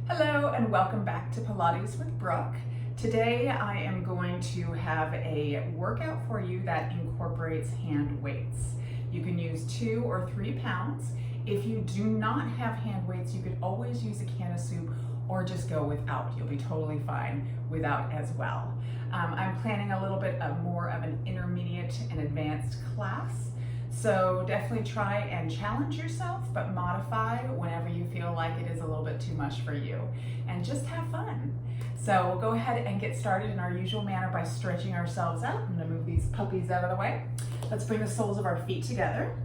Hello and welcome back to Pilates with Brooke. Today I am going to have a workout for you that incorporates hand weights. You can use 2 or 3 pounds. If you do not have hand weights, you could always use a can of soup or just go without. You'll be totally fine without as well. I'm planning a little bit more of an intermediate and advanced class. So definitely try and challenge yourself, but modify whenever you feel like it is a little bit too much for you. And just have fun. So we'll go ahead and get started in our usual manner by stretching ourselves out. I'm gonna move these puppies out of the way. Let's bring the soles of our feet together.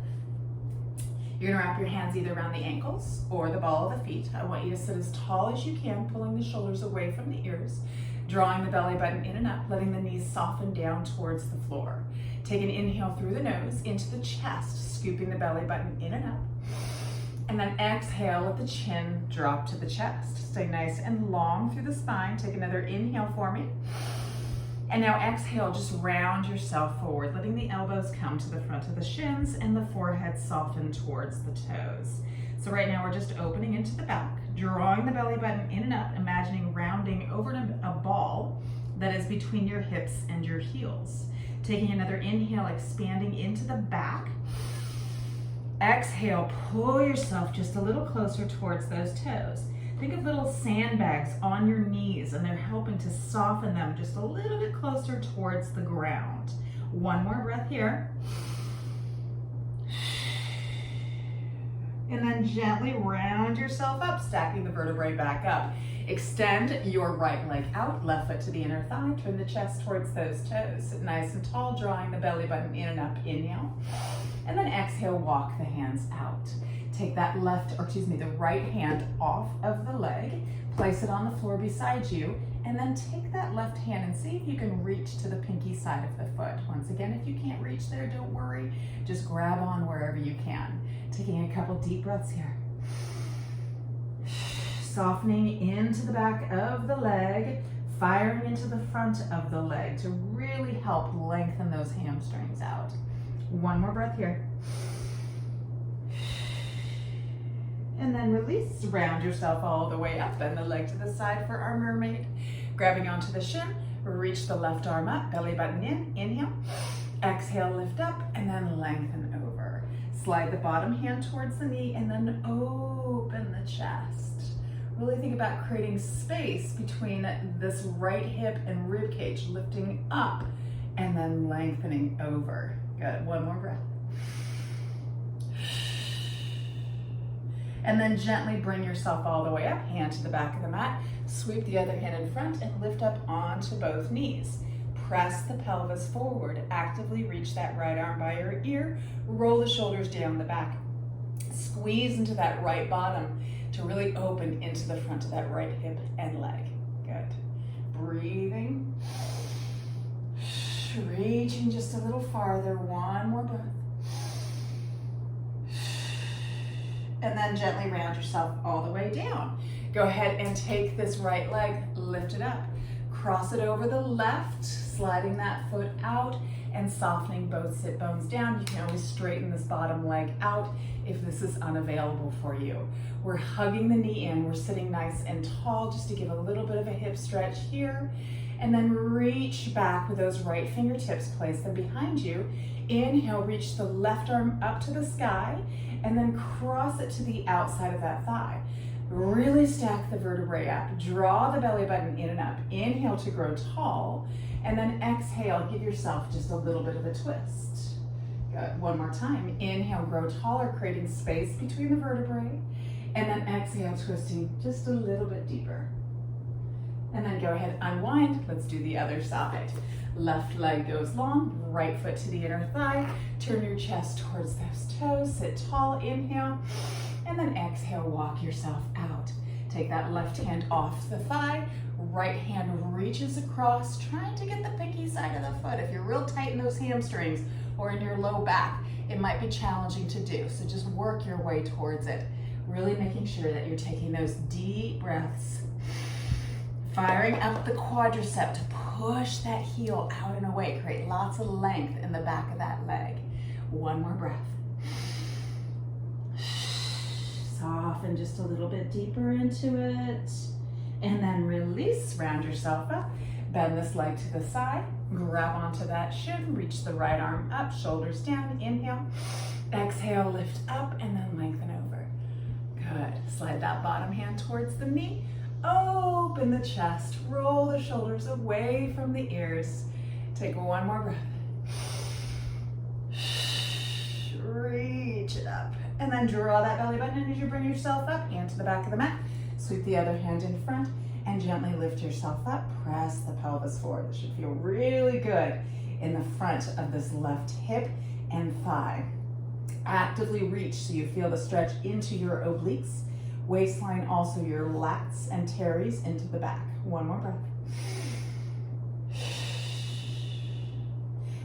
You're gonna wrap your hands either around the ankles or the ball of the feet. I want you to sit as tall as you can, pulling the shoulders away from the ears, drawing the belly button in and up, letting the knees soften down towards the floor. Take an inhale through the nose into the chest, scooping the belly button in and up. And then exhale, let the chin drop to the chest. Stay nice and long through the spine. Take another inhale for me. And now exhale, just round yourself forward, letting the elbows come to the front of the shins and the forehead soften towards the toes. So right now we're just opening into the back, drawing the belly button in and up, imagining rounding over to a ball that is between your hips and your heels. Taking another inhale, expanding into the back. Exhale, pull yourself just a little closer towards those toes. Think of little sandbags on your knees and they're helping to soften them just a little bit closer towards the ground. One more breath here. And then gently round yourself up, stacking the vertebrae back up. Extend your right leg out, left foot to the inner thigh, turn the chest towards those toes. Sit nice and tall, drawing the belly button in and up, inhale. And then exhale, walk the hands out. Take that the right hand off of the leg, place it on the floor beside you, and then take that left hand and see if you can reach to the pinky side of the foot. Once again, if you can't reach there, don't worry. Just grab on wherever you can. Taking a couple deep breaths here. Softening into the back of the leg, firing into the front of the leg to really help lengthen those hamstrings out. One more breath here. And then release, round yourself all the way up, bend the leg to the side for our mermaid. Grabbing onto the shin, reach the left arm up, belly button in, inhale. Exhale, lift up, and then lengthen over. Slide the bottom hand towards the knee, and then open the chest. Really think about creating space between this right hip and rib cage, lifting up, and then lengthening over. Good, one more breath. And then gently bring yourself all the way up, hand to the back of the mat, sweep the other hand in front and lift up onto both knees. Press the pelvis forward, actively reach that right arm by your ear, roll the shoulders down the back. Squeeze into that right bottom to really open into the front of that right hip and leg. Good. Breathing. Reaching just a little farther, one more breath. And then gently round yourself all the way down. Go ahead and take this right leg, lift it up. Cross it over the left, sliding that foot out and softening both sit bones down. You can always straighten this bottom leg out if this is unavailable for you. We're hugging the knee in, we're sitting nice and tall just to give a little bit of a hip stretch here. And then reach back with those right fingertips, place them behind you. Inhale, reach the left arm up to the sky and then cross it to the outside of that thigh. Really stack the vertebrae up. Draw the belly button in and up. Inhale to grow tall, and then exhale, give yourself just a little bit of a twist. Good, one more time. Inhale, grow taller, creating space between the vertebrae, and then exhale, twisting just a little bit deeper. And then go ahead, unwind. Let's do the other side. Left leg goes long, right foot to the inner thigh. Turn your chest towards those toes. Sit tall, inhale, and then exhale, walk yourself out. Take that left hand off the thigh. Right hand reaches across, trying to get the pinky side of the foot. If you're real tight in those hamstrings or in your low back, it might be challenging to do. So just work your way towards it. Really making sure that you're taking those deep breaths. Firing up the quadricep to push that heel out and away. Create lots of length in the back of that leg. One more breath. Soften just a little bit deeper into it. And then release, round yourself up. Bend this leg to the side, grab onto that shin, reach the right arm up, shoulders down, inhale. Exhale, lift up, and then lengthen over. Good. Slide that bottom hand towards the knee. Open the chest, roll the shoulders away from the ears. Take one more breath. Reach it up. And then draw that belly button in as you bring yourself up, hand to the back of the mat. Sweep the other hand in front and gently lift yourself up. Press the pelvis forward. This should feel really good in the front of this left hip and thigh. Actively reach so you feel the stretch into your obliques. Waistline, also your lats and teres into the back. One more breath.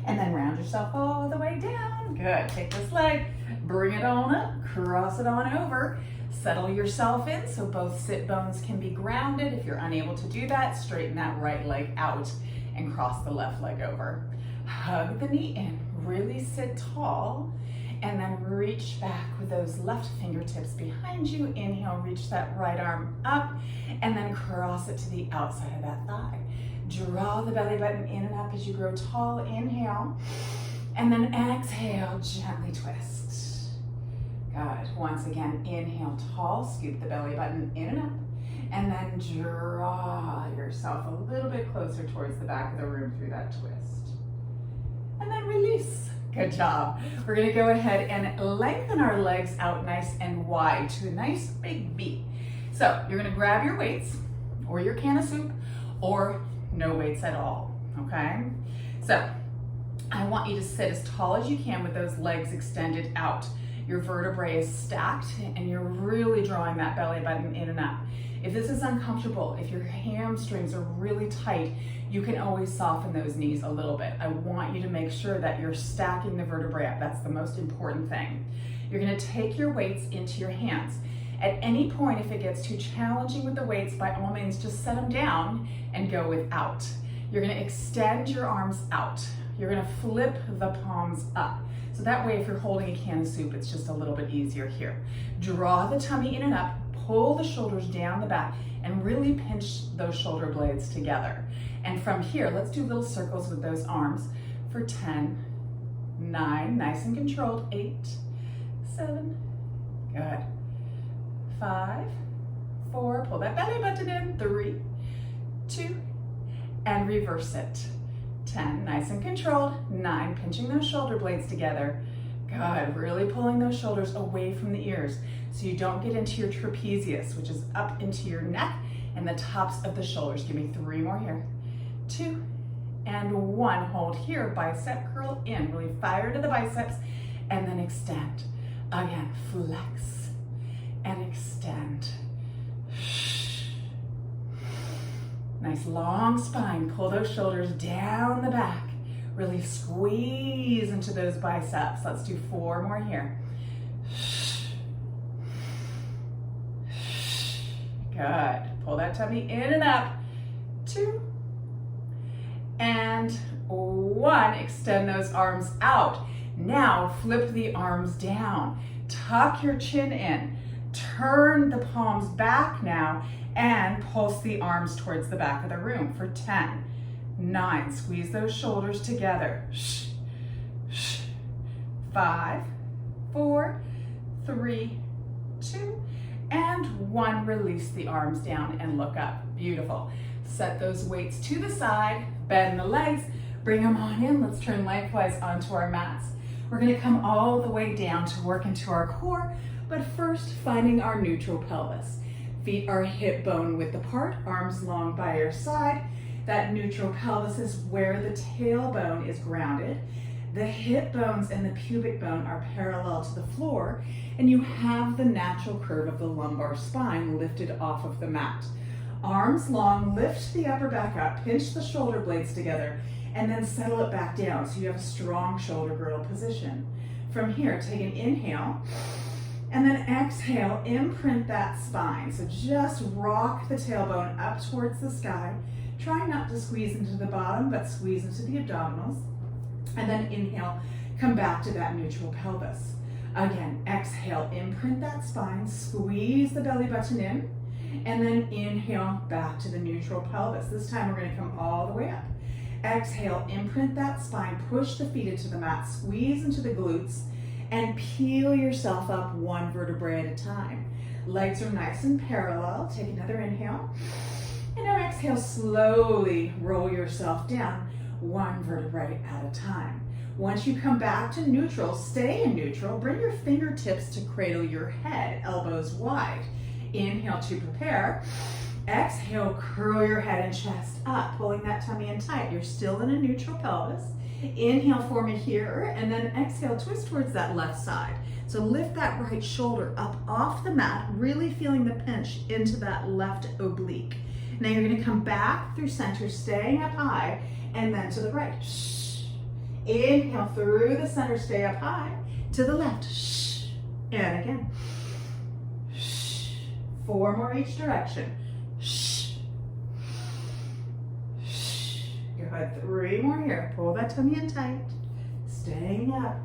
And then round yourself all the way down. Good. Take this leg, bring it on up, cross it on over. Settle yourself in so both sit bones can be grounded. If you're unable to do that, straighten that right leg out and cross the left leg over. Hug the knee in, really sit tall, and then reach back with those left fingertips behind you. Inhale, reach that right arm up, and then cross it to the outside of that thigh. Draw the belly button in and up as you grow tall. Inhale, and then exhale, gently twist. Good. Once again, inhale tall, scoop the belly button in and up, and then draw yourself a little bit closer towards the back of the room through that twist. And then release. Good job. We're gonna go ahead and lengthen our legs out nice and wide to a nice big V. So you're gonna grab your weights or your can of soup or no weights at all, okay? So I want you to sit as tall as you can with those legs extended out. Your vertebrae is stacked and you're really drawing that belly button in and up. If this is uncomfortable, if your hamstrings are really tight, you can always soften those knees a little bit. I want you to make sure that you're stacking the vertebrae up. That's the most important thing. You're gonna take your weights into your hands. At any point, if it gets too challenging with the weights, by all means, just set them down and go without. You're gonna extend your arms out. You're gonna flip the palms up. So that way, if you're holding a can of soup, it's just a little bit easier here. Draw the tummy in and up, pull the shoulders down the back, and really pinch those shoulder blades together. And from here, let's do little circles with those arms for 10, 9, nice and controlled, 8, 7, good, 5, 4, pull that belly button in, 3, 2, and reverse it. 10, nice and controlled, 9, pinching those shoulder blades together. Good, really pulling those shoulders away from the ears so you don't get into your trapezius, which is up into your neck and the tops of the shoulders. Give me 3 more here. 2, and 1, hold here, bicep curl in, really fire to the biceps, and then extend. Again, flex and extend. Nice long spine, pull those shoulders down the back, really squeeze into those biceps. Let's do 4 more here. Good, pull that tummy in and up, 2, and 1, extend those arms out. Now flip the arms down, tuck your chin in, turn the palms back now, and pulse the arms towards the back of the room for 10, 9, squeeze those shoulders together, 5, 4, 3, 2, and 1, release the arms down and look up. Beautiful. Set those weights to the side, bend the legs, bring them on in. Let's turn lengthwise onto our mats. We're gonna come all the way down to work into our core, but first finding our neutral pelvis. Feet are hip bone width apart, arms long by your side. That neutral pelvis is where the tailbone is grounded. The hip bones and the pubic bone are parallel to the floor, and you have the natural curve of the lumbar spine lifted off of the mat. Arms long, lift the upper back up, pinch the shoulder blades together, and then settle it back down so you have a strong shoulder girdle position. From here, take an inhale, and then exhale, imprint that spine. So just rock the tailbone up towards the sky. Try not to squeeze into the bottom, but squeeze into the abdominals. And then inhale, come back to that neutral pelvis. Again, exhale, imprint that spine, squeeze the belly button in, And then inhale back to the neutral pelvis. This time we're going to come all the way up. Exhale, imprint that spine, push the feet into the mat, squeeze into the glutes, and peel yourself up one vertebrae at a time. Legs are nice and parallel. Take another inhale. And now exhale, slowly roll yourself down one vertebrae at a time. Once you come back to neutral, stay in neutral. Bring your fingertips to cradle your head, elbows wide. Inhale to prepare. Exhale, curl your head and chest up, pulling that tummy in tight. You're still in a neutral pelvis. Inhale for me here, and then exhale, twist towards that left side. So lift that right shoulder up off the mat, really feeling the pinch into that left oblique. Now you're gonna come back through center, staying up high, and then to the right. Inhale through the center, stay up high, to the left. And again. 4 more each direction. Good, 3 more here. Pull that tummy in tight. Staying up.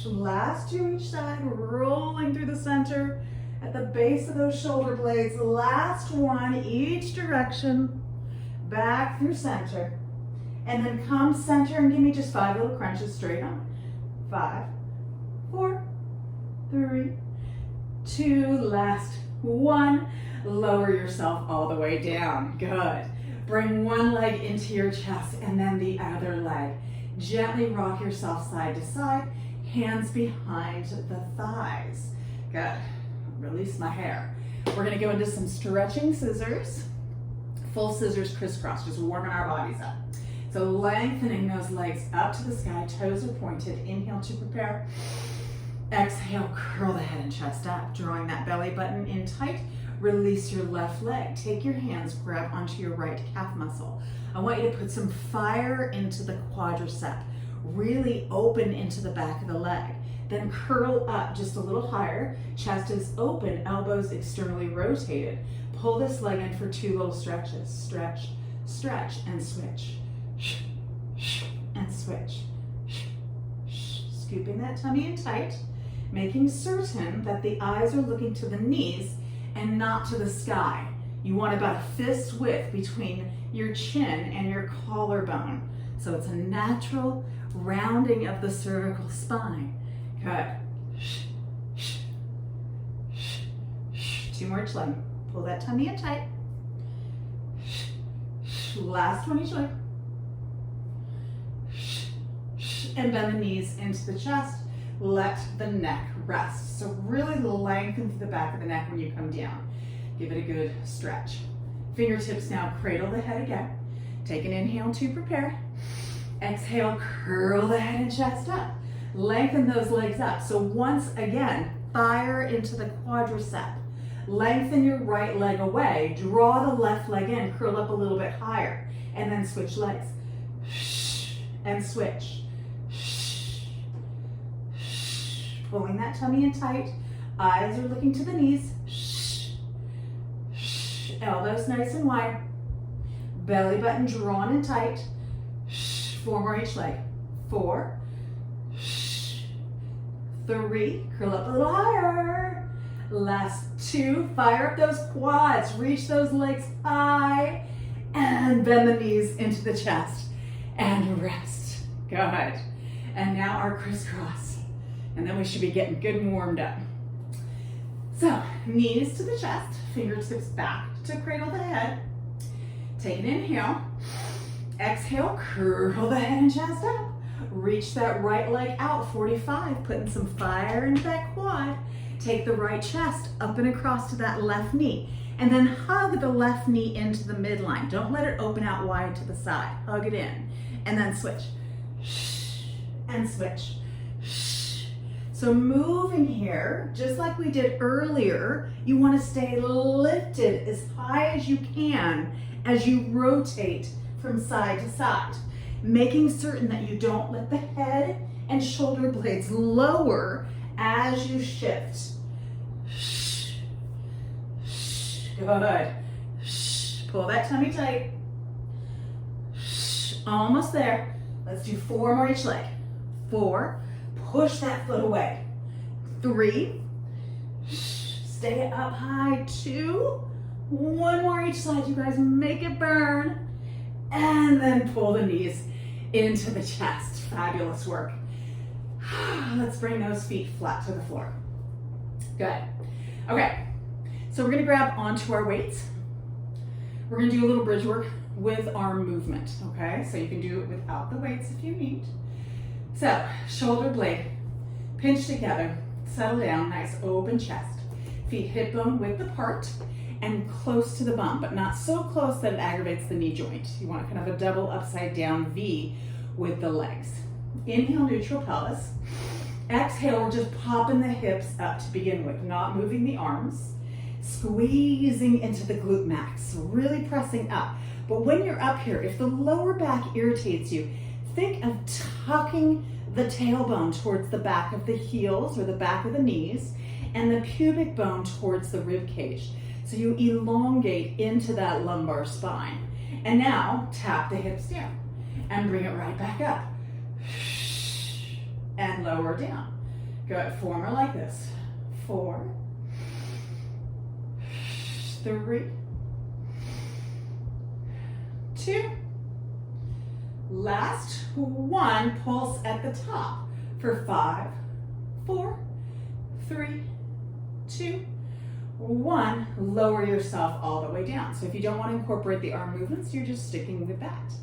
Last 2 each side, rolling through the center at the base of those shoulder blades. Last 1 each direction. Back through center. And then come center and give me just 5 little crunches straight on. 5, 4, 3, 2, last 1. Lower yourself all the way down. Good. Bring one leg into your chest and then the other leg. Gently rock yourself side to side, hands behind the thighs. Good. Release my hair. We're gonna go into some stretching scissors. Full scissors crisscross, just warming our bodies up. So lengthening those legs up to the sky, toes are pointed. Inhale to prepare. Exhale, curl the head and chest up, drawing that belly button in tight. Release your left leg. Take your hands, grab onto your right calf muscle. I want you to put some fire into the quadricep. Really open into the back of the leg. Then curl up just a little higher. Chest is open, elbows externally rotated. Pull this leg in for 2 little stretches. Stretch, stretch, and switch. And switch. Scooping that tummy in tight, making certain that the eyes are looking to the knees and not to the sky. You want about a fist width between your chin and your collarbone. So it's a natural rounding of the cervical spine. Good. 2 more each leg. Pull that tummy in tight. Last 1 each leg. And bend the knees into the chest. Let the neck rest. So really lengthen through the back of the neck when you come down. Give it a good stretch. Fingertips now cradle the head again. Take an inhale to prepare. Exhale, curl the head and chest up. Lengthen those legs up. So once again, fire into the quadricep. Lengthen your right leg away. Draw the left leg in, curl up a little bit higher. And then switch legs. And switch. Pulling that tummy in tight. Eyes are looking to the knees. Elbows nice and wide. Belly button drawn and tight. 4 more each leg. 4. 3. Curl up a little higher. Last 2. Fire up those quads. Reach those legs high. And bend the knees into the chest. And rest. Good. And now our crisscross. And then we should be getting good and warmed up. So, knees to the chest, fingertips back to cradle the head. Take an inhale. Exhale, curl the head and chest up. Reach that right leg out, 45, putting some fire into that quad. Take the right chest up and across to that left knee. And then hug the left knee into the midline. Don't let it open out wide to the side. Hug it in. And then switch. And switch. So moving here, just like we did earlier, you want to stay lifted as high as you can as you rotate from side to side, making certain that you don't let the head and shoulder blades lower as you shift. Good. Pull that tummy tight. Almost there. Let's do 4 more each leg. 4. Push that foot away. 3. Stay up high. 2. One more each side, you guys, make it burn. And then pull the knees into the chest. Fabulous work. Let's bring those feet flat to the floor. Good. Okay, so we're gonna grab onto our weights. We're gonna do a little bridge work with arm movement, okay? So you can do it without the weights if you need. So, shoulder blade, pinch together, settle down, nice open chest. Feet hip bone width apart and close to the bum, but not so close that it aggravates the knee joint. You want kind of a double upside down V with the legs. Inhale, neutral pelvis. Exhale, we're just popping the hips up to begin with, not moving the arms. Squeezing into the glute max, really pressing up. But when you're up here, if the lower back irritates you, think of tucking the tailbone towards the back of the heels or the back of the knees and the pubic bone towards the rib cage. So you elongate into that lumbar spine. And now tap the hips down and bring it right back up. And lower down. Good, 4 more like this. 4, 3, 2, last 1, pulse at the top for 5, 4, 3, 2, 1, lower yourself all the way down. So if you don't want to incorporate the arm movements, you're just sticking with that.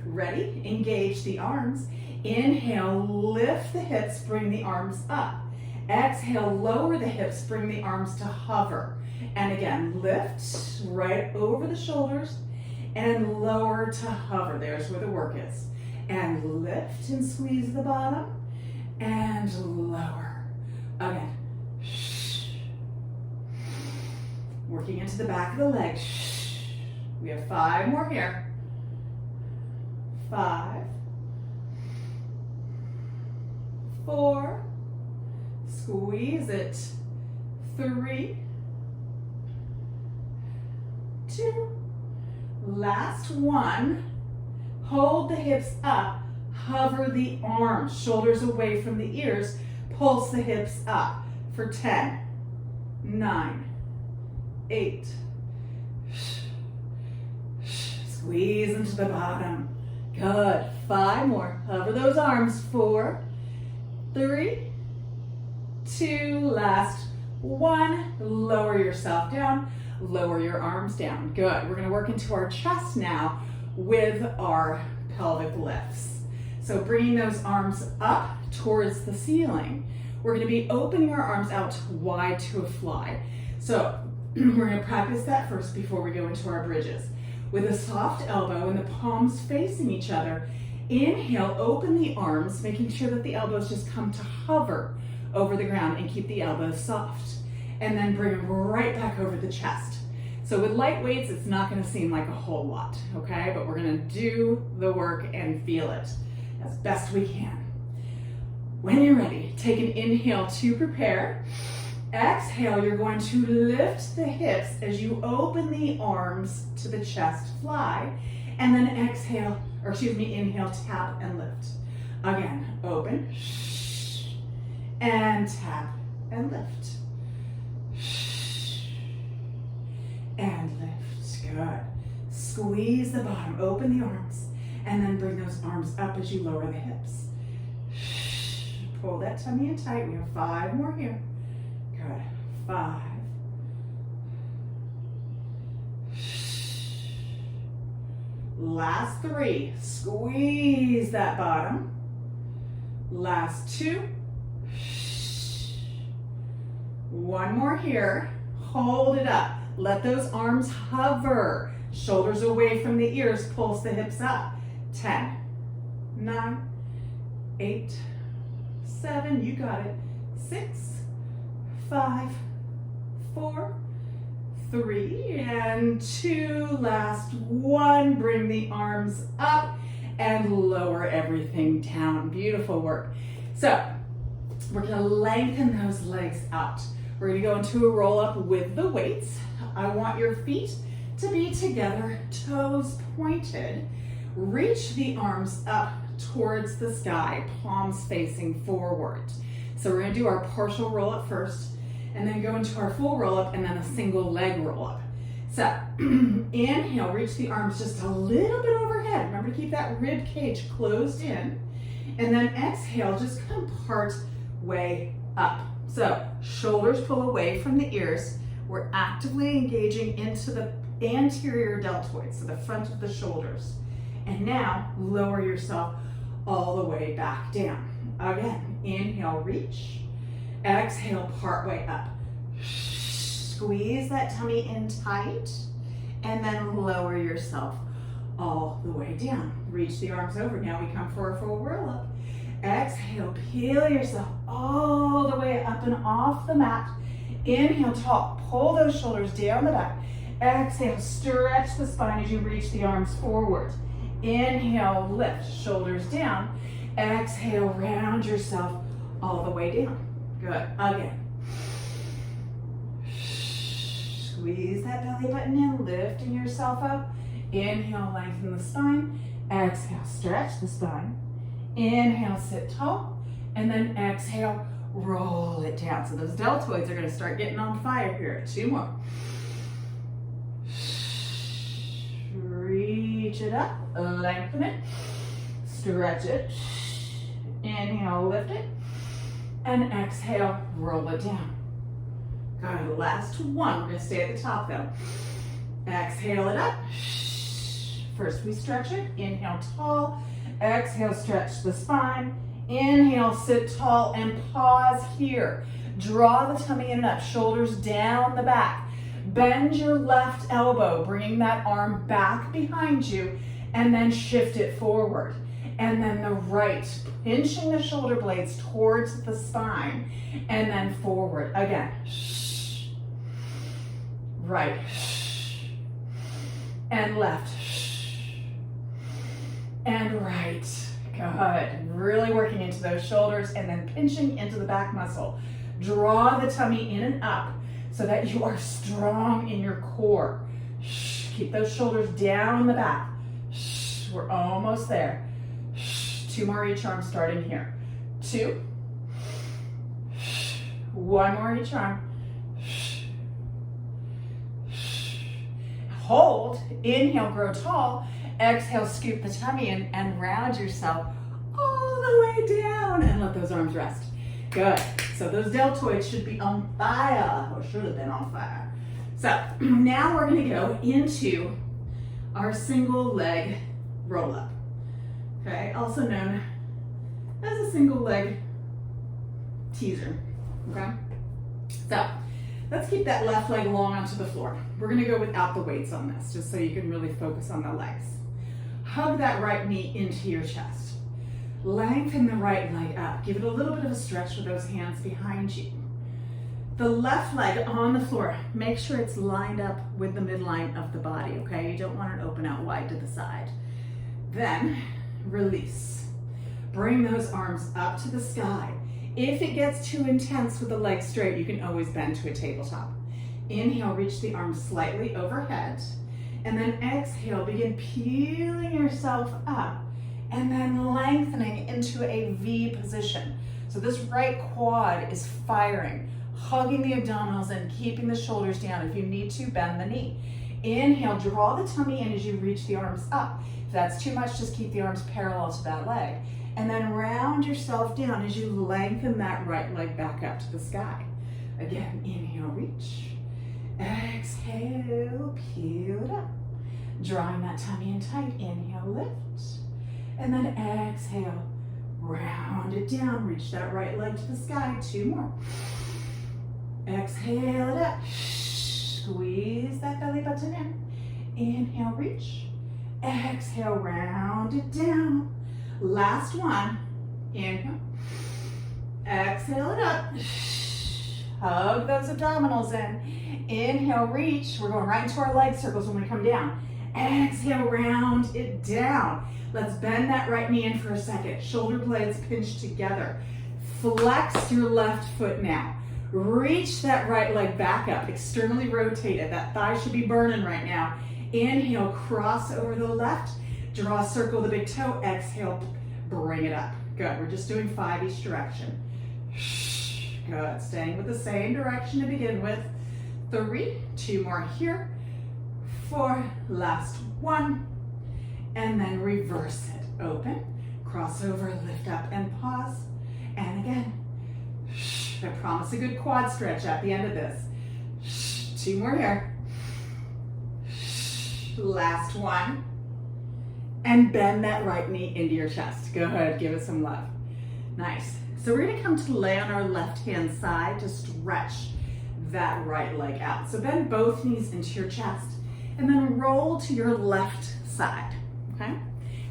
Ready? Engage the arms. Inhale, lift the hips, bring the arms up. Exhale, lower the hips, bring the arms to hover. And again, lift right over the shoulders and lower to hover. There's where the work is. And lift and squeeze the bottom and lower. Again. Working into the back of the leg. We have 5 more here. 5, 4, squeeze it. 3, 2, last 1. Hold the hips up, hover the arms, shoulders away from the ears, pulse the hips up for 10, 9, 8, squeeze into the bottom. Good, 5 more, hover those arms, 4, 3, 2, last 1, lower yourself down, lower your arms down. Good, we're gonna work into our chest now with our pelvic lifts. So bringing those arms up towards the ceiling. We're gonna be opening our arms out wide to a fly. So we're gonna practice that first before we go into our bridges. With a soft elbow and the palms facing each other, inhale, open the arms, making sure that the elbows just come to hover over the ground and keep the elbows soft. And then bring them right back over the chest. So with light weights, it's not gonna seem like a whole lot, okay? But we're gonna do the work and feel it as best we can. When you're ready, take an inhale to prepare. Exhale, you're going to lift the hips as you open the arms to the chest, fly, and then exhale, or excuse me, inhale, tap and lift. Again, open, and tap and lift. And lift, good. Squeeze the bottom, open the arms, and then bring those arms up as you lower the hips. Pull that tummy in tight, we have 5 more here. Good, 5. Last 3, squeeze that bottom. Last 2. 1 more here, hold it up. Let those arms hover. Shoulders away from the ears, pulse the hips up. 10, 9, 8, 7, you got it. 6, 5, 4, 3, and 2. Last 1, bring the arms up and lower everything down. Beautiful work. So we're gonna lengthen those legs out. We're gonna go into a roll up with the weights. I want your feet to be together, toes pointed. Reach the arms up towards the sky, palms facing forward. So we're gonna do our partial roll up first, and then go into our full roll up and then a single leg roll up. So inhale, reach the arms just a little bit overhead. Remember to keep that rib cage closed in. And then exhale, just come part way up. So shoulders pull away from the ears. We're actively engaging into the anterior deltoids, so the front of the shoulders. And now lower yourself all the way back down. Again, inhale, reach. Exhale, part way up. Squeeze that tummy in tight, and then lower yourself all the way down. Reach the arms over. Now we come for a full roll up. Exhale, peel yourself all the way up and off the mat. Inhale, tall. Pull those shoulders down the back. Exhale, stretch the spine as you reach the arms forward. Inhale, lift, shoulders down. Exhale, round yourself all the way down. Good. Again. Squeeze that belly button in, lifting yourself up. Inhale, lengthen the spine. Exhale, stretch the spine. Inhale, sit tall. And then exhale, roll it down. So those deltoids are going to start getting on fire here. 2 more. Reach it up, lengthen it, stretch it. Inhale, lift it. And exhale, roll it down. Good, last one. We're going to stay at the top though. Exhale it up. First we stretch it. Inhale, tall. Exhale, stretch the spine. Inhale, sit tall and pause here. Draw the tummy in and up, shoulders down the back. Bend your left elbow, bringing that arm back behind you, and then shift it forward. And then the right, pinching the shoulder blades towards the spine, and then forward. Again. Right. And left. And right. Good. Really working into those shoulders and then pinching into the back muscle. Draw the tummy in and up so that you are strong in your core. Keep those shoulders down the back. We're almost there. 2 more each arm starting here. 2. 1 more each arm. Hold. Inhale, grow tall. Exhale, scoop the tummy in and round yourself all the way down and let those arms rest. Good. So those deltoids should be on fire, or should have been on fire. So now we're going to go into our single leg roll up. Okay, also known as a single leg teaser. Okay, so let's keep that left leg long onto the floor. We're going to go without the weights on this, just so you can really focus on the legs. Hug that right knee into your chest. Lengthen the right leg up. Give it a little bit of a stretch with those hands behind you. The left leg on the floor, make sure it's lined up with the midline of the body, okay? You don't want it open out wide to the side. Then release. Bring those arms up to the sky. If it gets too intense with the legs straight, you can always bend to a tabletop. Inhale, reach the arms slightly overhead. And then exhale, begin peeling yourself up and then lengthening into a V position. So this right quad is firing, hugging the abdominals and keeping the shoulders down. If you need to, bend the knee. Inhale, draw the tummy in as you reach the arms up. If that's too much, just keep the arms parallel to that leg. And then round yourself down as you lengthen that right leg back up to the sky. Again, inhale, reach. Exhale, peel it up. Drawing that tummy in tight. Inhale, lift. And then exhale, round it down. Reach that right leg to the sky. 2 more. Exhale it up. Squeeze that belly button in. Inhale, reach. Exhale, round it down. Last one. Inhale. Exhale it up. Hug those abdominals in. Inhale, reach. We're going right into our leg circles when we come down. Exhale, round it down. Let's bend that right knee in for a second. Shoulder blades pinched together. Flex your left foot now. Reach that right leg back up. Externally rotate it. That thigh should be burning right now. Inhale, cross over the left. Draw a circle with the big toe. Exhale, bring it up. Good. We're just doing 5 each direction. Good. Staying with the same direction to begin with. 3. 2 more here. 4, last 1, and then reverse it. Open, cross over, lift up, and pause. And again. I promise a good quad stretch at the end of this. 2 more here. Last 1. And bend that right knee into your chest. Go ahead, give it some love. Nice. So we're gonna come to lay on our left-hand side to stretch that right leg out. So bend both knees into your chest and then roll to your left side, okay?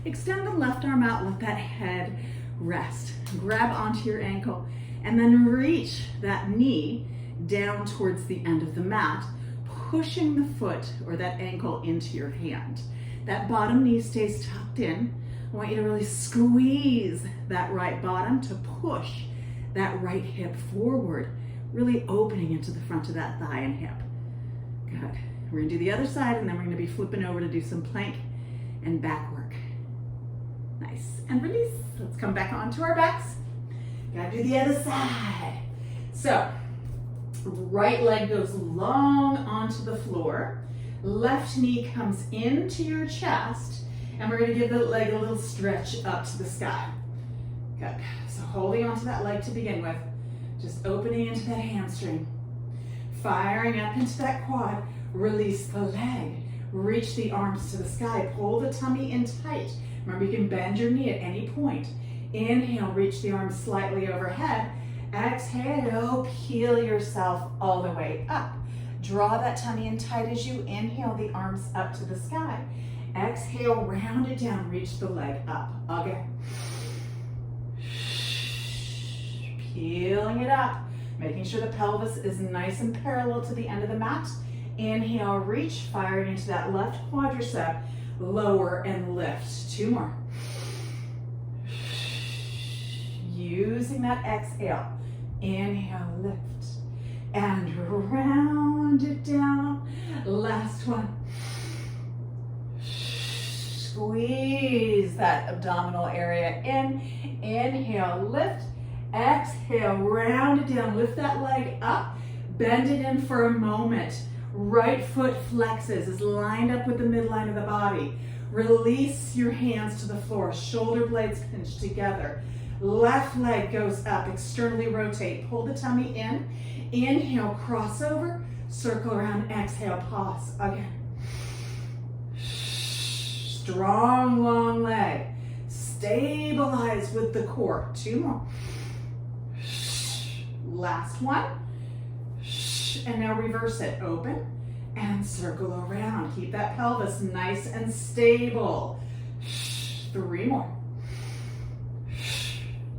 Extend the left arm out, let that head rest. Grab onto your ankle and then reach that knee down towards the end of the mat, pushing the foot or that ankle into your hand. That bottom knee stays tucked in. I want you to really squeeze that right bottom to push that right hip forward, really opening into the front of that thigh and hip. Good. We're gonna do the other side and then we're gonna be flipping over to do some plank and back work. Nice, and release. Let's come back onto our backs. Gotta do the other side. So, right leg goes long onto the floor. Left knee comes into your chest, and we're gonna give the leg a little stretch up to the sky. Good. So holding onto that leg to begin with, just opening into that hamstring, firing up into that quad, release the leg, reach the arms to the sky, pull the tummy in tight. Remember, you can bend your knee at any point. Inhale, reach the arms slightly overhead. Exhale, peel yourself all the way up. Draw that tummy in tight as you inhale the arms up to the sky. Exhale, round it down, reach the leg up. Again. Peeling it up, making sure the pelvis is nice and parallel to the end of the mat. Inhale, reach, firing into that left quadricep. Lower and lift. 2 more. Using that exhale. Inhale, lift. And round it down. Last one. Squeeze that abdominal area in. Inhale, lift. Exhale, round it down. Lift that leg up. Bend it in for a moment. Right foot flexes, is lined up with the midline of the body. Release your hands to the floor. Shoulder blades pinch together. Left leg goes up. Externally rotate. Pull the tummy in. Inhale, crossover. Circle around. Exhale, pause. Again. Strong, long leg. Stabilize with the core. 2 more. Last one. And now reverse it. Open and circle around. Keep that pelvis nice and stable. 3 more.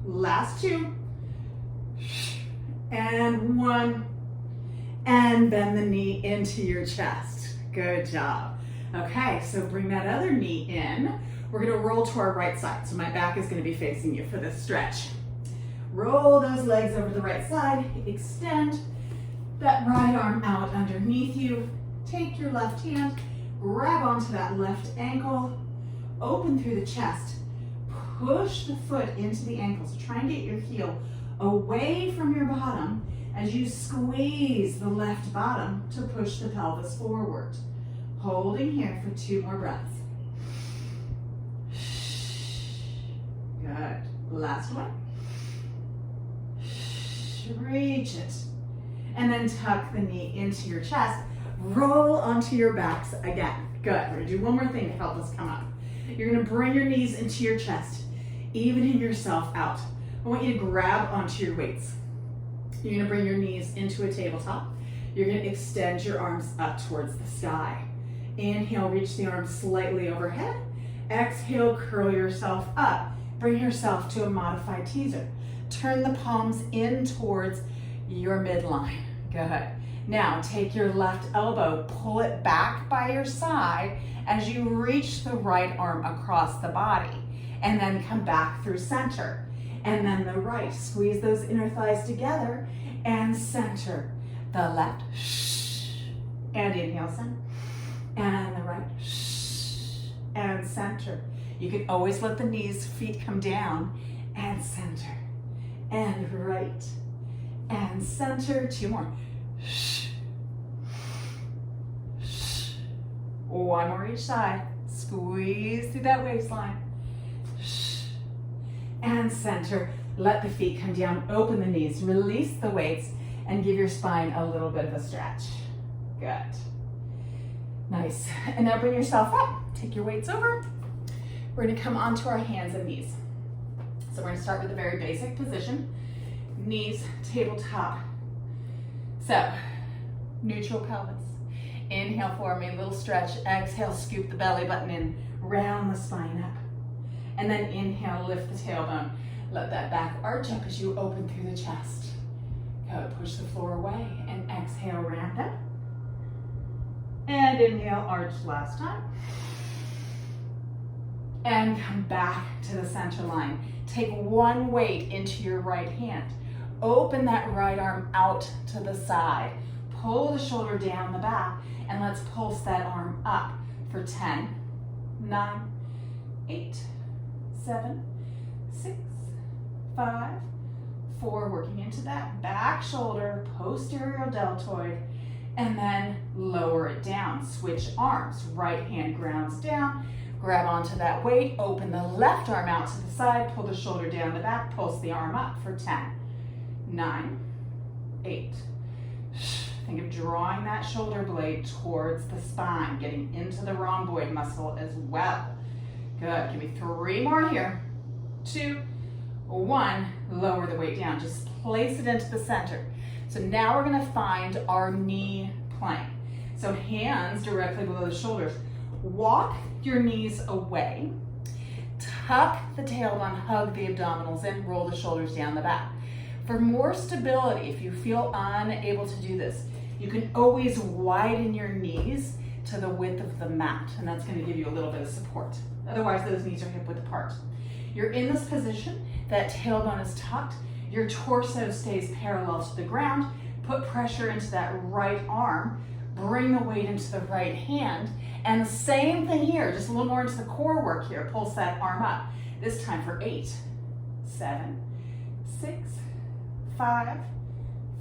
Last 2. And 1. And bend the knee into your chest. Good job. Okay, so bring that other knee in. We're gonna roll to our right side. So my back is gonna be facing you for this stretch. Roll those legs over to the right side. Extend that right arm out underneath you. Take your left hand, grab onto that left ankle, open through the chest, push the foot into the ankle. So try and get your heel away from your bottom as you squeeze the left bottom to push the pelvis forward. Holding here for 2 more breaths. Good. Last one. Reach it. And then tuck the knee into your chest. Roll onto your backs again. Good. We're gonna do one more thing to help us come up. You're gonna bring your knees into your chest, evening yourself out. I want you to grab onto your weights. You're gonna bring your knees into a tabletop. You're gonna extend your arms up towards the sky. Inhale, reach the arms slightly overhead. Exhale, curl yourself up. Bring yourself to a modified teaser. Turn the palms in towards your midline. Good. Now take your left elbow, pull it back by your side as you reach the right arm across the body, and then come back through center. And then the right, squeeze those inner thighs together and center. The left, and inhale, center. And the right, and center. You can always let the knees, feet come down, and center. And right, and center. 2 more. One more each side. Squeeze through that waistline. And center. Let the feet come down. Open the knees. Release the weights and give your spine a little bit of a stretch. Good. Nice. And now bring yourself up. Take your weights over. We're going to come onto our hands and knees. So we're going to start with a very basic position. Knees tabletop. So, neutral pelvis. Inhale for me, little stretch. Exhale, scoop the belly button in. Round the spine up. And then inhale, lift the tailbone. Let that back arch up as you open through the chest. Good. Push the floor away and exhale, round up. And inhale, arch last time. And come back to the center line. Take one weight into your right hand. Open that right arm out to the side. Pull the shoulder down the back, and let's pulse that arm up for 10, 9, 8, 7, 6, 5, 4. Working into that back shoulder, posterior deltoid, and then lower it down. Switch arms. Right hand grounds down. Grab onto that weight. Open the left arm out to the side. Pull the shoulder down the back. Pulse the arm up for 10, 9, 8. Think of drawing that shoulder blade towards the spine, getting into the rhomboid muscle as well. Good. Give me 3 more here. 2, 1. Lower the weight down. Just place it into the center. So now we're going to find our knee plank. So hands directly below the shoulders. Walk your knees away. Tuck the tailbone, hug the abdominals in, roll the shoulders down the back. For more stability, if you feel unable to do this, you can always widen your knees to the width of the mat, and that's going to give you a little bit of support. Otherwise, those knees are hip width apart. You're in this position, that tailbone is tucked, your torso stays parallel to the ground. Put pressure into that right arm, bring the weight into the right hand, and the same thing here, just a little more into the core work here. Pulse that arm up. This time for 8, 7, 6, 5,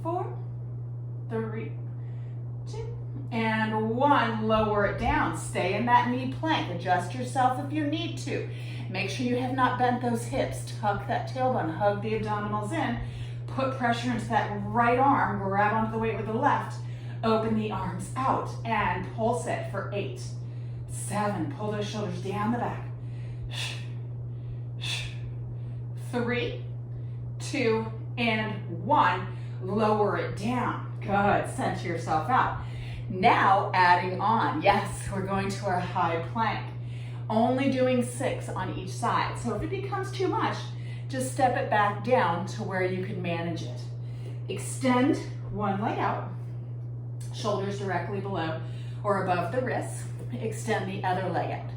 4, 3, 2, and 1. Lower it down. Stay in that knee plank. Adjust yourself if you need to. Make sure you have not bent those hips. Tuck that tailbone. Hug the abdominals in. Put pressure into that right arm. Grab onto the weight with the left. Open the arms out and pulse it for 8, 7. Pull those shoulders down the back. 3, 2, and 1. Lower it down. Good. Center yourself out. Now adding on. Yes, we're going to our high plank. Only doing 6 on each side. So if it becomes too much, just step it back down to where you can manage it. Extend one leg out. Shoulders directly below or above the wrists. Extend the other leg out.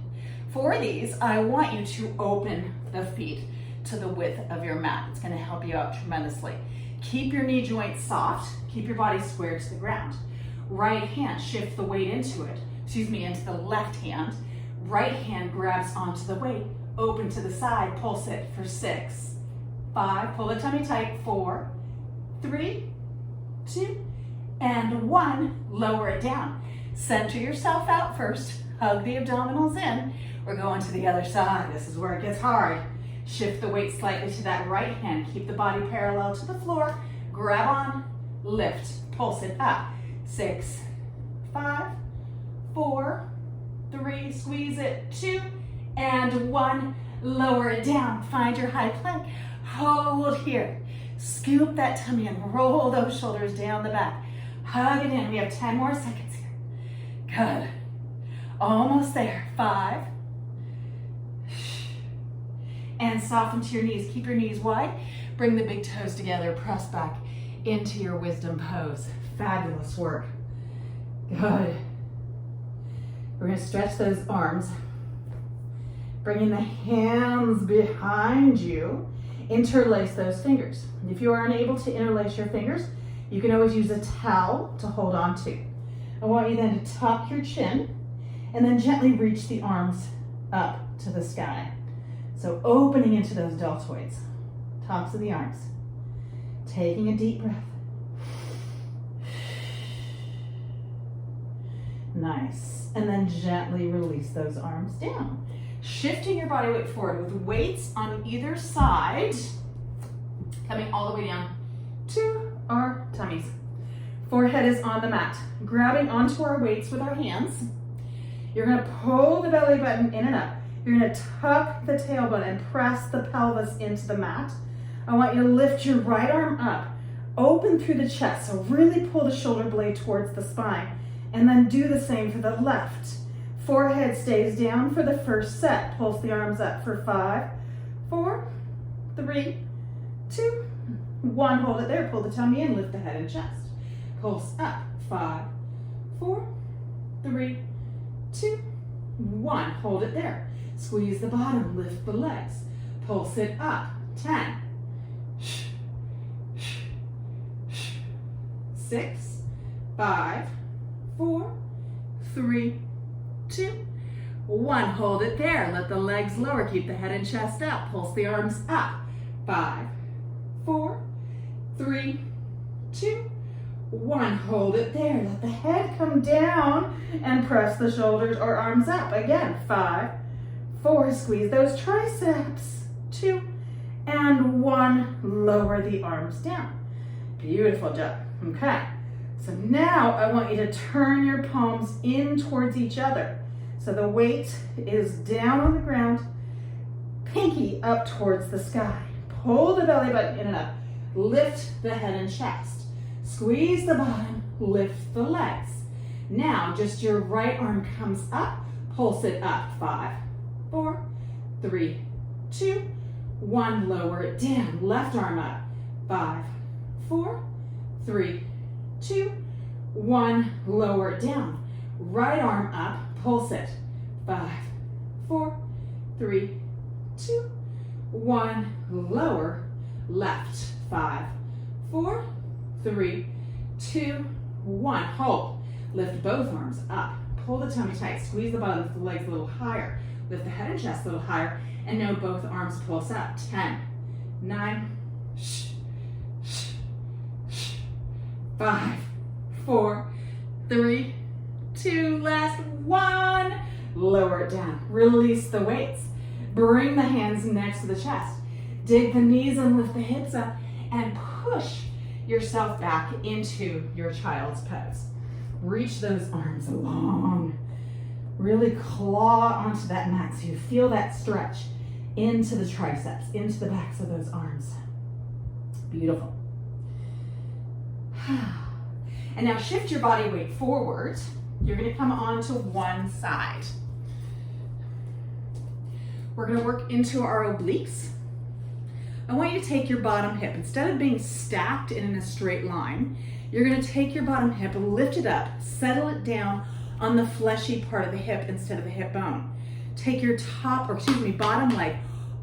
For these, I want you to open the feet to the width of your mat. It's going to help you out tremendously. Keep your knee joints soft. Keep your body square to the ground. Right hand, shift the weight into it. Into the left hand. Right hand grabs onto the weight. Open to the side. Pulse it for 6, 5. Pull the tummy tight. 4, 3, 2, and 1. Lower it down. Center yourself out first. Hug the abdominals in. We're going to the other side. This is where it gets hard. Shift the weight slightly to that right hand. Keep the body parallel to the floor. Grab on, lift, pulse it up. 6, 5, 4, 3, squeeze it, 2, and 1. Lower it down. Find your high plank. Hold here. Scoop that tummy and roll those shoulders down the back. Hug it in. We have 10 more seconds here. Good. Almost there. 5. And soften to your knees. Keep your knees wide. Bring the big toes together. Press back into your wisdom pose. Fabulous work. Good. We're going to stretch those arms. Bringing the hands behind you. Interlace those fingers. If you are unable to interlace your fingers, you can always use a towel to hold on to. I want you then to tuck your chin and then gently reach the arms up to the sky. So opening into those deltoids, tops of the arms. Taking a deep breath. Nice. And then gently release those arms down. Shifting your body weight forward with weights on either side, coming all the way down to our tummies. Forehead is on the mat. Grabbing onto our weights with our hands. You're gonna pull the belly button in and up. You're gonna tuck the tailbone and press the pelvis into the mat. I want you to lift your right arm up, open through the chest, so really pull the shoulder blade towards the spine, and then do the same for the left. Forehead stays down for the first set. Pulse the arms up for 5, 4, 3, 2, 1. Hold it there. Pull the tummy in, lift the head and chest. Pulse up. 5, 4, 3, 2, 1. Hold it there. Squeeze the bottom, lift the legs. Pulse it up. 10, 6, 5, 4, 3, 2, 1. Hold it there. Let the legs lower. Keep the head and chest up. Pulse the arms up. 5, 4, 3, 2, 1. Hold it there. Let the head come down and press the shoulders or arms up. Again, 5, 4. Squeeze those triceps. 2, and 1. Lower the arms down. Beautiful job. Okay. So now I want you to turn your palms in towards each other. So the weight is down on the ground, pinky up towards the sky. Pull the belly button in and up. Lift the head and chest. Squeeze the bottom, lift the legs. Now just your right arm comes up, pulse it up. 5, 4, 3, 2, 1. Lower it down. Left arm up. 5, 4, 3, 2, 1. Lower it down. Right arm up, pulse it. 5, 4, 3, 2, 1. Lower. Left. 5, 4, 3, 2, 1. Hold. Lift both arms up. Pull the tummy tight. Squeeze the bottom of the legs a little higher. Lift the head and chest a little higher. And now both arms pulse up. 10, 9, 5, 4, 3, 2, last 1. Lower it down. Release the weights. Bring the hands next to the chest. Dig the knees and lift the hips up and push yourself back into your child's pose. Reach those arms long. Really claw onto that mat so you feel that stretch into the triceps, into the backs of those arms. Beautiful. And now shift your body weight forward. You're going to come onto one side. We're going to work into our obliques. I want you to take your bottom hip. Instead of being stacked in a straight line, you're going to take your bottom hip, lift it up, settle it down on the fleshy part of the hip instead of the hip bone. Take your bottom leg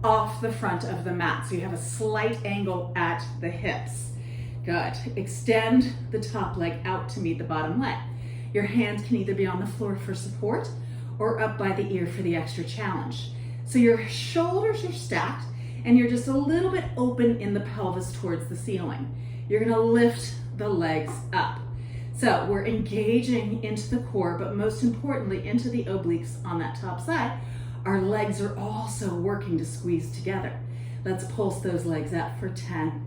off the front of the mat so you have a slight angle at the hips. Good. Extend the top leg out to meet the bottom leg. Your hands can either be on the floor for support or up by the ear for the extra challenge. So your shoulders are stacked and you're just a little bit open in the pelvis towards the ceiling. You're going to lift the legs up. So we're engaging into the core, but most importantly into the obliques on that top side. Our legs are also working to squeeze together. Let's pulse those legs up for 10.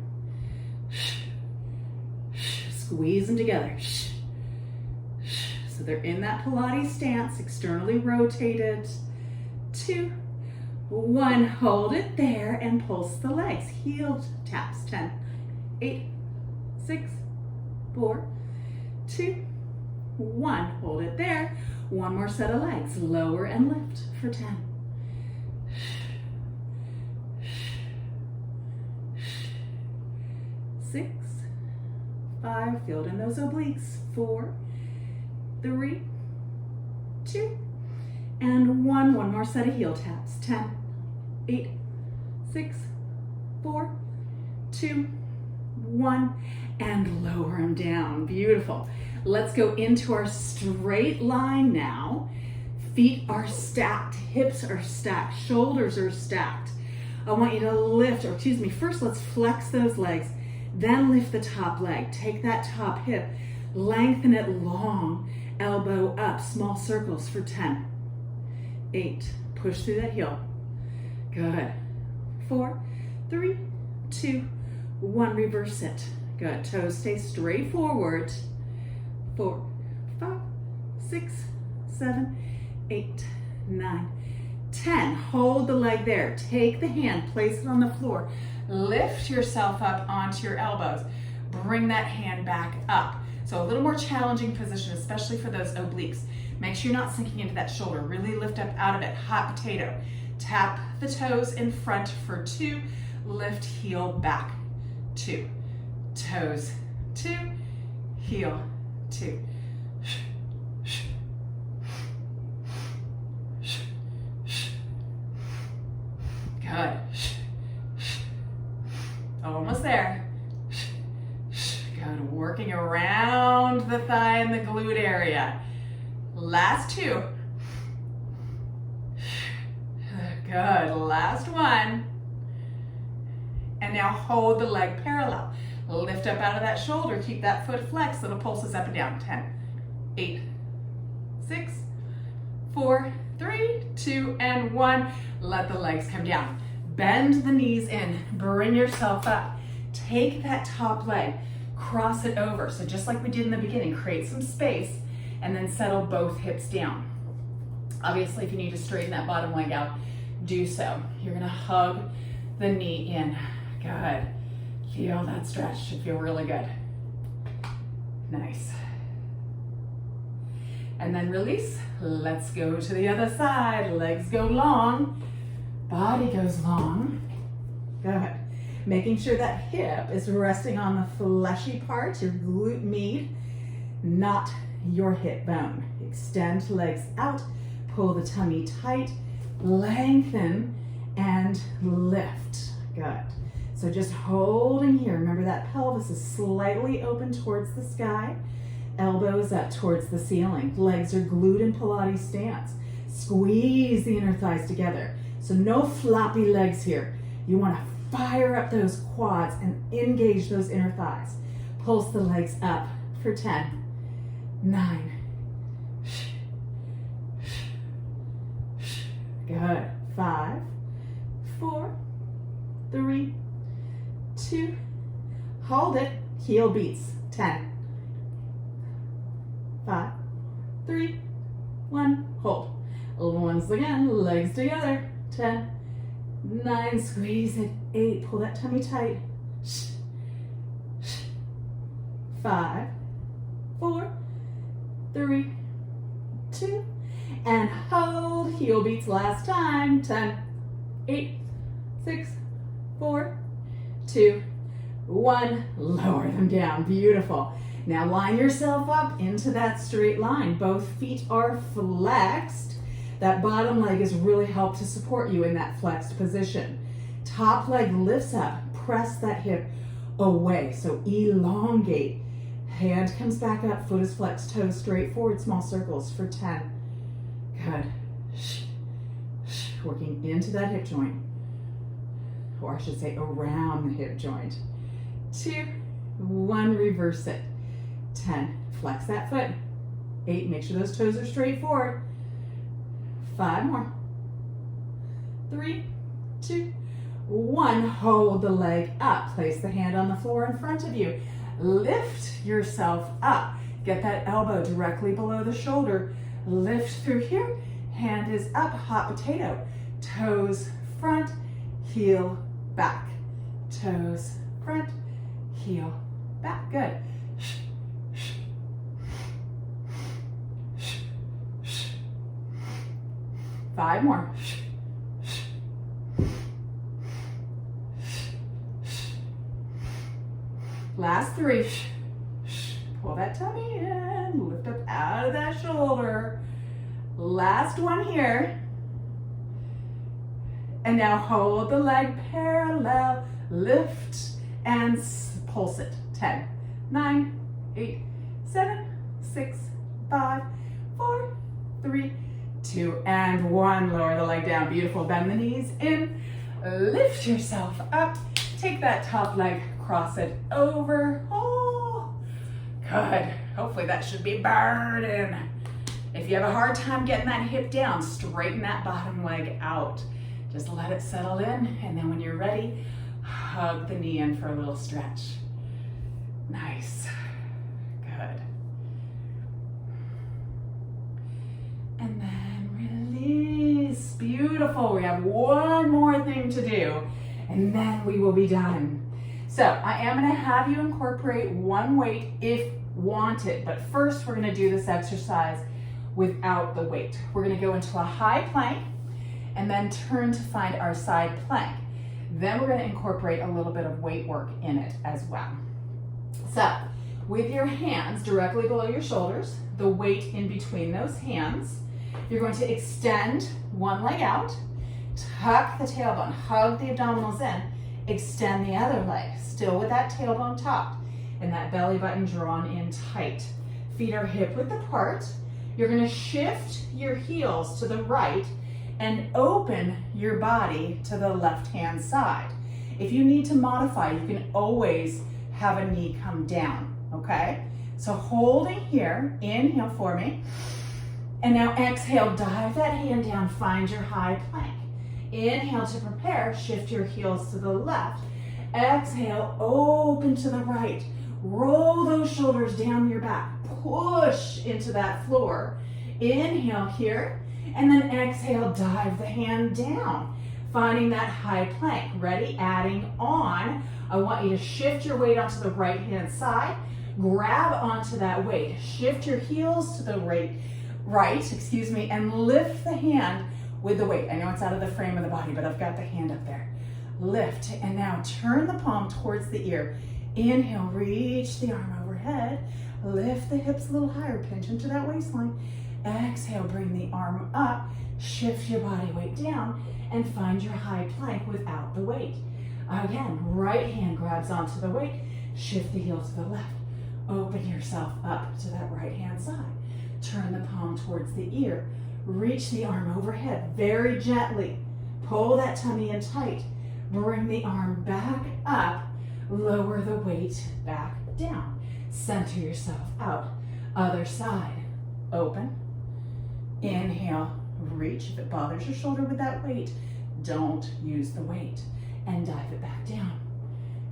Squeeze them together. So they're in that Pilates stance, externally rotated. 2, 1, hold it there and pulse the legs. Heel taps. 10, 8, 6, 4, 2, 1. Hold it there. One more set of legs. Lower and lift for 10. 6, 5, feel it in those obliques. 4, 3, 2, and 1. One more set of heel taps. 10, 8, 6, 4, 2, 1, and lower them down. Beautiful. Let's go into our straight line now. Feet are stacked, hips are stacked, shoulders are stacked. I want you to lift, first let's flex those legs, then lift the top leg. Take that top hip, lengthen it long, elbow up, small circles for 10, 8, push through that heel, good, 4, 3, 2, 1, reverse it, good, toes stay straight forward, 4, 5, 6, 7, 8, 9, 10, hold the leg there, take the hand, place it on the floor, lift yourself up onto your elbows, bring that hand back up. So a little more challenging position, especially for those obliques. Make sure you're not sinking into that shoulder. Really lift up out of it, hot potato. Tap the toes in front for 2, lift heel back, 2, toes, 2, heel, 2. Good. Almost there. Good. Working around the thigh and the glute area. Last 2. Good. Last 1. And now hold the leg parallel. Lift up out of that shoulder. Keep that foot flexed. Little pulses up and down. 10, 8, 6, 4, 3, 2, and 1. Let the legs come down. Bend the knees in. Bring yourself up. Take that top leg. Cross it over. So just like we did in the beginning, create some space and then settle both hips down. Obviously, if you need to straighten that bottom leg out, do so. You're gonna hug the knee in. Good. Feel that stretch. Should feel really good. Nice. And then release. Let's go to the other side. Legs go long. Body goes long. Good. Making sure that hip is resting on the fleshy part, your glute med, not your hip bone. Extend legs out. Pull the tummy tight. Lengthen and lift. Good. So just holding here. Remember that pelvis is slightly open towards the sky. Elbows up towards the ceiling. Legs are glued in Pilates stance. Squeeze the inner thighs together. So no floppy legs here. You want to fire up those quads and engage those inner thighs. Pulse the legs up for 10, 9. Good. 5, 4, 3, 2. Hold it. Heel beats. 10, 5, 3, 1. Hold. Once again, legs together. 10, 9, squeeze it. 8, pull that tummy tight. 5, 4, 3, 2, and hold. Heel beats last time. 10, 8, 6, 4, 2, 1. Lower them down. Beautiful. Now line yourself up into that straight line. Both feet are flexed. That bottom leg has really helped to support you in that flexed position. Top leg lifts up. Press that hip away. So elongate. Hand comes back up. Foot is flexed. Toes straight forward. Small circles for 10. Good. Working into that hip joint. Or I should say around the hip joint. 2, 1. Reverse it. 10. Flex that foot. 8. Make sure those toes are straight forward. 5 more. 3, 2, 1. Hold the leg up. Place the hand on the floor in front of you. Lift yourself up. Get that elbow directly below the shoulder. Lift through here. Hand is up. Hot potato. Toes front. Heel back. Toes front. Heel back. Good. 5 more. Last 3. Pull that tummy in. Lift up out of that shoulder. Last one here. And now hold the leg parallel. Lift and pulse it. 10, 9, 8, 7, 6, 5, 4, 3, 2, and 1. Lower the leg down. Beautiful. Bend the knees in. Lift yourself up. Take that top leg, cross it over. Oh, Good. Hopefully that should be burning. If you have a hard time getting that hip down, straighten that bottom leg out. Just let it settle in, and then when you're ready, hug the knee in for a little stretch. Nice. Good. And then release. Beautiful. We have one more thing to do, and then we will be done. So I am going to have you incorporate one weight if wanted, but first we're going to do this exercise without the weight. We're going to go into a high plank and then turn to find our side plank. Then we're going to incorporate a little bit of weight work in it as well. So with your hands directly below your shoulders, the weight in between those hands, you're going to extend one leg out, tuck the tailbone, hug the abdominals in, extend the other leg, still with that tailbone tucked and that belly button drawn in tight. Feet are hip width apart. You're going to shift your heels to the right and open your body to the left-hand side. If you need to modify, you can always have a knee come down, okay? So holding here, inhale for me, and now exhale, dive that hand down, find your high plank. Inhale to prepare, shift your heels to the left. Exhale, open to the right. Roll those shoulders down your back. Push into that floor. Inhale here, and then exhale, dive the hand down. Finding that high plank. Ready? Adding on. I want you to shift your weight onto the right-hand side. Grab onto that weight. Shift your heels to the right, and lift the hand with the weight. I know it's out of the frame of the body, but I've got the hand up there. Lift, and now turn the palm towards the ear. Inhale, reach the arm overhead. Lift the hips a little higher, pinch into that waistline. Exhale, bring the arm up. Shift your body weight down and find your high plank without the weight. Again, right hand grabs onto the weight. Shift the heel to the left. Open yourself up to that right hand side. Turn the palm towards the ear. Reach the arm overhead very gently. Pull that tummy in tight. Bring the arm back up. Lower the weight back down. Center yourself out. Other side. Open. Inhale. Reach. If it bothers your shoulder with that weight, don't use the weight. And dive it back down.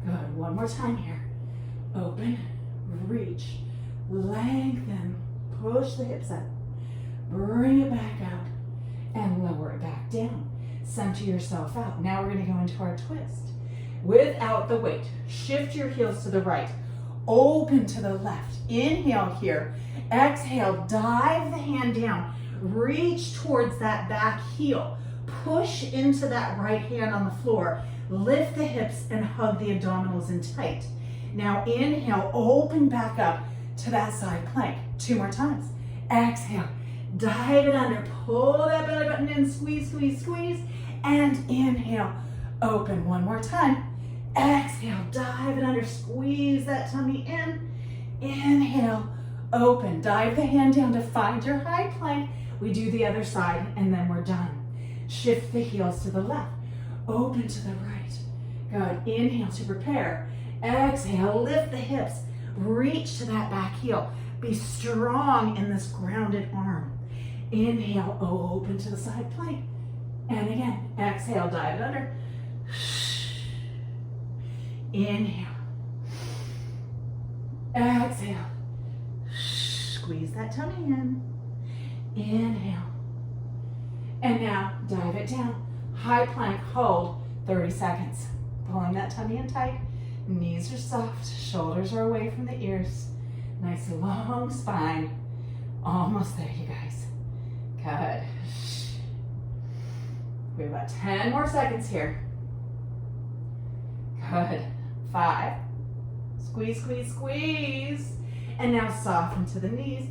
Good. One more time here. Open. Reach. Lengthen. Push the hips up. Bring it back up and lower it back down. Center yourself out. Now we're going to go into our twist. Without the weight, shift your heels to the right. Open to the left. Inhale here. Exhale, dive the hand down. Reach towards that back heel. Push into that right hand on the floor. Lift the hips and hug the abdominals in tight. Now inhale, open back up to that side plank. 2 more times. Exhale. Dive it under, pull that belly button in, squeeze, squeeze, squeeze, and inhale, open. 1 more time. Exhale, dive it under, squeeze that tummy in, inhale, open. Dive the hand down to find your high plank. We do the other side, and then we're done. Shift the heels to the left, open to the right. Good, inhale to prepare. Exhale, lift the hips, reach to that back heel. Be strong in this grounded arm. Inhale, open to the side plank. And again, exhale, dive it under. Inhale. Exhale. Squeeze that tummy in. Inhale. And now, dive it down. High plank, hold 30 seconds. Pulling that tummy in tight. Knees are soft, shoulders are away from the ears. Nice long spine. Almost there, you guys. Good. We have about 10 more seconds here. Good. 5. Squeeze, squeeze, squeeze. And now soften to the knees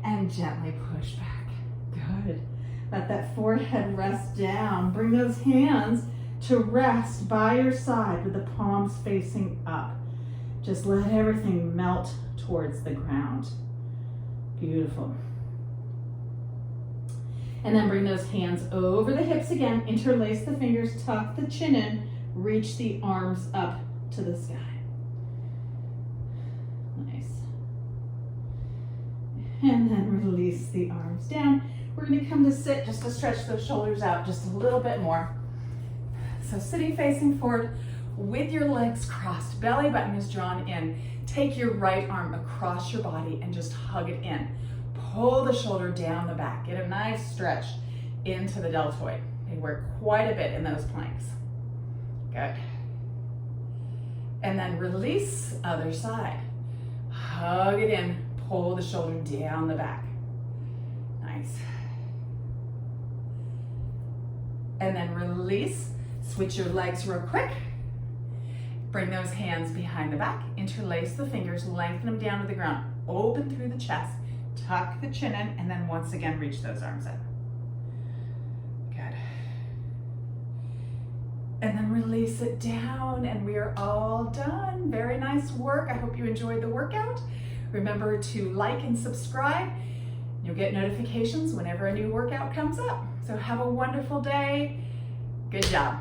and gently push back. Good. Let that forehead rest down. Bring those hands to rest by your side with the palms facing up. Just let everything melt towards the ground. Beautiful. And then bring those hands over the hips again. Interlace the fingers, tuck the chin in, reach the arms up to the sky. Nice. And then release the arms down. We're gonna come to sit just to stretch those shoulders out just a little bit more. So sitting facing forward with your legs crossed, belly button is drawn in. Take your right arm across your body and just hug it in. Pull the shoulder down the back. Get a nice stretch into the deltoid. They work quite a bit in those planks. Good. And then release, other side. Hug it in, pull the shoulder down the back. Nice. And then release, switch your legs real quick. Bring those hands behind the back, interlace the fingers, lengthen them down to the ground, open through the chest, tuck the chin in, and then once again, reach those arms in. Good. And then release it down, and we are all done. Very nice work. I hope you enjoyed the workout. Remember to like and subscribe. You'll get notifications whenever a new workout comes up. So have a wonderful day. Good job.